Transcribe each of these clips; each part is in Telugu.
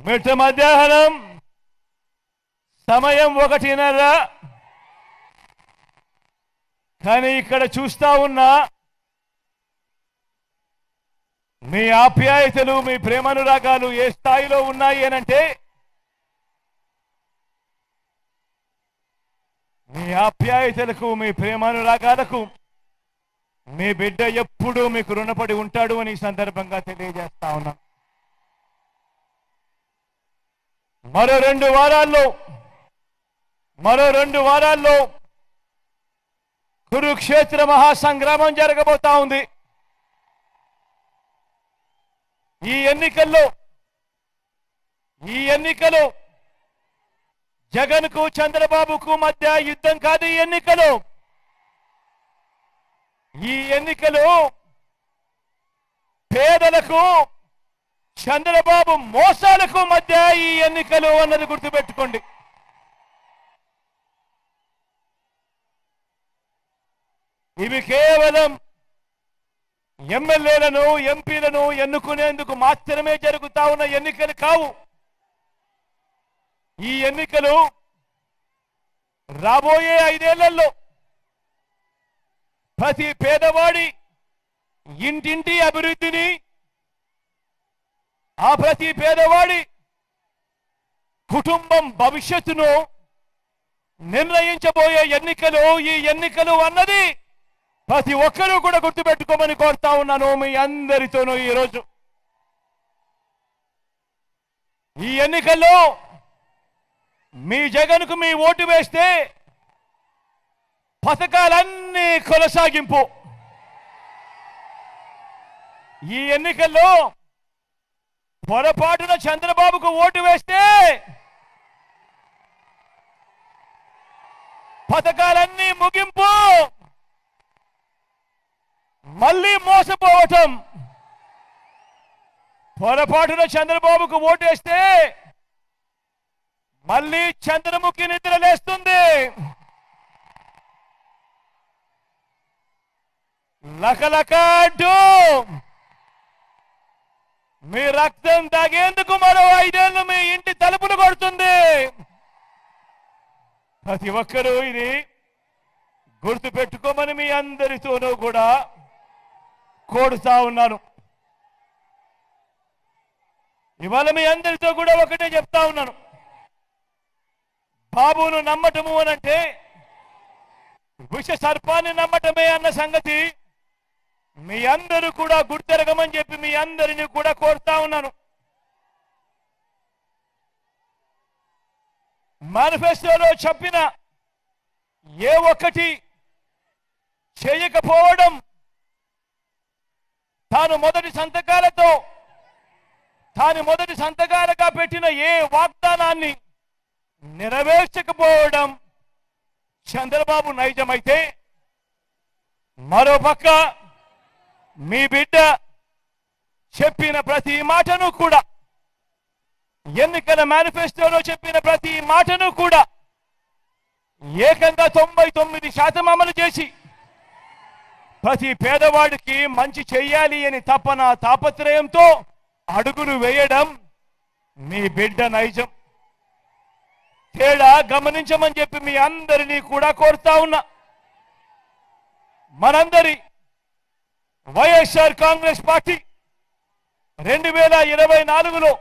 మిట్ట మధ్యాహ్నం సమయం 1:30. కానీ ఇక్కడ చూస్తా ఉన్నా మీ ఆప్యాయతలు మీ ప్రేమానురాగాలు ఏ స్థాయిలో ఉన్నాయి అనంటే మీ ఆప్యాయతలకు మీ ప్రేమానురాగాలకు మీ బిడ్డ ఎప్పుడూ మీకు రుణపడి ఉంటాడు అని ఈ సందర్భంగా తెలియజేస్తా ఉన్నా. మరో 2 వారాల్లో కురుక్షేత్ర మహాసంగ్రామం జరగబోతా ఉంది. ఈ ఎన్నికలు జగన్కు చంద్రబాబుకు మధ్య యుద్ధం కాదు. ఈ ఎన్నికలు పేదలకు చంద్రబాబు మోసాలకు మధ్య ఈ ఎన్నికలు అన్నది గుర్తుపెట్టుకోండి. ఇవి కేవలం ఎమ్మెల్యేలను ఎంపీలను ఎన్నుకునేందుకు మాత్రమే జరుగుతా ఉన్న ఎన్నికలు కావు. ఈ ఎన్నికలు రాబోయే 5 ఏళ్లలో ప్రతి పేదవాడి ఇంటింటి అభివృద్ధిని, ఆ ప్రతి పేదవాడి కుటుంబం భవిష్యత్తును నిర్ణయించబోయే ఎన్నికలు. ఈ ఎన్నికలు అన్నది ప్రతి ఒక్కరూ కూడా గుర్తుపెట్టుకోమని కోరుతా ఉన్నాను మీ అందరితోనూ. ఈరోజు ఈ ఎన్నికల్లో మీ జగన్కు మీ ఓటు వేస్తే పథకాలన్నీ కొనసాగింపు. ఈ ఎన్నికల్లో పొరపాటున చంద్రబాబుకు ఓటు వేస్తే పథకాలన్నీ ముగింపు, మళ్ళీ మోసపోవటం. పొరపాటున చంద్రబాబుకు ఓటేస్తే మళ్ళీ చంద్రముఖి నిద్ర లేస్తుంది. లకలక అంటూ మీ రక్తం తాగేందుకు మరో 5 ఏళ్లు మీ ఇంటి తలుపులు కొడుతుంది. ప్రతి ఒక్కరూ ఇది గుర్తుపెట్టుకోమని మీ అందరితోనూ కూడా కోరుతా ఉన్నాను. ఇవాళ మీ అందరితో కూడా ఒకటే చెప్తా ఉన్నాను. బాబును నమ్మటము అనంటే విష సర్పాన్ని నమ్మటమే అన్న సంగతి మీ అందరూ కూడా గుర్తెరగమని చెప్పి మీ అందరినీ కూడా కోరుతా ఉన్నాను. మేనిఫెస్టోలో చెప్పిన ఏ ఒక్కటి చేయకపోవడం, తాను మొదటి సంతకాలుగా పెట్టిన ఏ వాగ్దానాన్ని నెరవేర్చకపోవడం చంద్రబాబు నైజమైతే, మరోపక్క మీ బిడ్డ చెప్పిన ప్రతి మాటను కూడా, ఎన్నికల మేనిఫెస్టోలో చెప్పిన ప్రతి మాటను కూడా ఏకంగా 99% అమలు చేసి ప్రతి పేదవాడికి మంచి చెయ్యాలి అని తాపత్రయంతో అడుగులు వేయడం మీ బిడ్డ నైజం. తేడా గమనించమని చెప్పి మీ అందరినీ కూడా కోరుతా ఉన్నా. మనందరి వైఎస్ఆర్ కాంగ్రెస్ పార్టీ 2024లో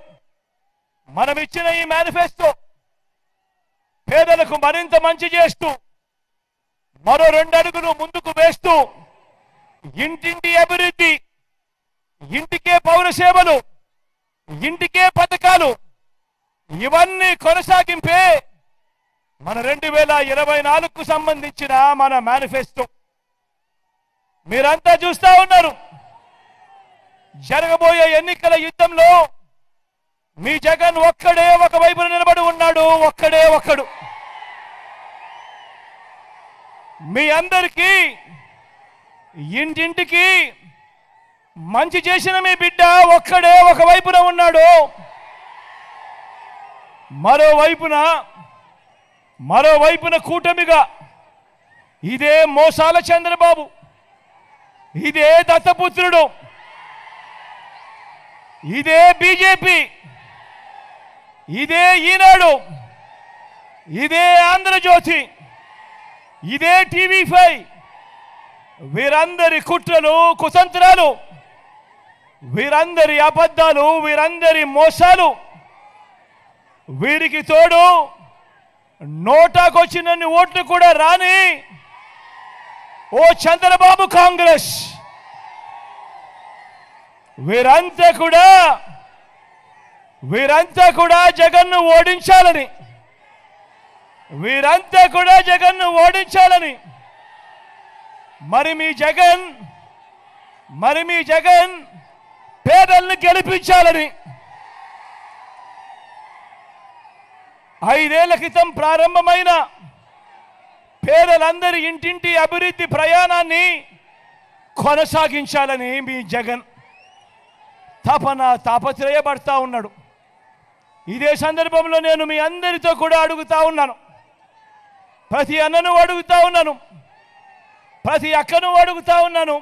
మనం ఇచ్చిన ఈ మేనిఫెస్టో పేదలకు మరింత మంచి చేస్తూ, మరో 2 అడుగులు ముందుకు వేస్తూ, ఇంటింటి అభివృద్ధి, ఇంటికే పౌర సేవలు, ఇంటికే పథకాలు, ఇవన్నీ కొనసాగింపే మన 2024కు సంబంధించిన మన మేనిఫెస్టో. మీరంతా చూస్తా ఉన్నారు. జరగబోయే ఎన్నికల యుద్ధంలో మీ జగన్ ఒక్కడే ఒకవైపున నిలబడి ఉన్నాడు. ఒక్కడు. మీ అందరికీ ఇంటింటికి మంచి చేసిన మీ బిడ్డ ఒక్కడే ఒకవైపున ఉన్నాడు. మరోవైపున కూటమిగా ఇదే మోసాల చంద్రబాబు, ఇదే దత్తపుత్రుడు, ఇదే బీజేపీ, ఇదే ఈనాడు, ఇదే ఆంధ్రజ్యోతి, ఇదే టీవీ5 వీరందరి కుట్రలు కుతంత్రాలు, వీరందరి అబద్ధాలు, వీరందరి మోసాలు, వీరికి తోడు నోటాకొచ్చినన్ని ఓట్లు కూడా రాని ఓ చంద్రబాబు కాంగ్రెస్, వీరంతా కూడా జగన్ను ఓడించాలని, వీరంతా కూడా జగన్ను ఓడించాలని, మరి మీ జగన్ పేదల్ని గెలిపించాలని 5 ఏళ్ల క్రితం ప్రారంభమైన పేదలందరి ఇంటింటి అభివృద్ధి ప్రయాణాన్ని కొనసాగించాలని మీ జగన్ తాపత్రయపడతా ఉన్నాడు. ఇదే సందర్భంలో నేను మీ అందరితో కూడా అడుగుతా ఉన్నాను, ప్రతి అన్నను అడుగుతా ఉన్నాను, ప్రతి అక్కను అడుగుతా ఉన్నాను,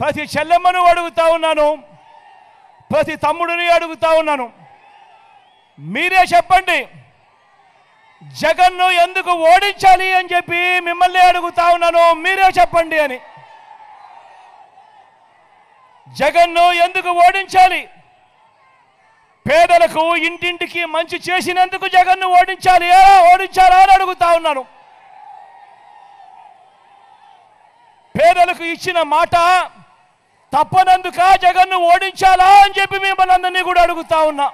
ప్రతి చెల్లెమ్మను అడుగుతా ఉన్నాను, ప్రతి తమ్ముడిని అడుగుతా ఉన్నాను. మీరే చెప్పండి, జగన్ను ఎందుకు ఓడించాలి అని చెప్పి మిమ్మల్ని అడుగుతా ఉన్నాను. మీరే చెప్పండి అని. జగన్ను ఎందుకు ఓడించాలి? పేదలకు ఇంటింటికి మంచి చేసినందుకు జగన్ను ఓడించాలా అని అడుగుతా ఉన్నాను. పేదలకు ఇచ్చిన మాట తప్పనందుక జగన్ను ఓడించాలా అని చెప్పి మిమ్మల్ని అందరినీ కూడా అడుగుతా ఉన్నా.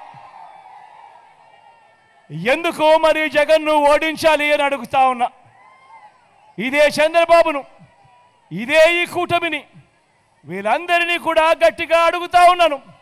ఎందుకు మరి జగన్ను ఓడించాలి అని అడుగుతా ఉన్నా. ఇదే చంద్రబాబును, ఇదే ఈ కూటమిని, వీళ్ళందరినీ కూడా గట్టిగా అడుగుతా ఉన్నాను.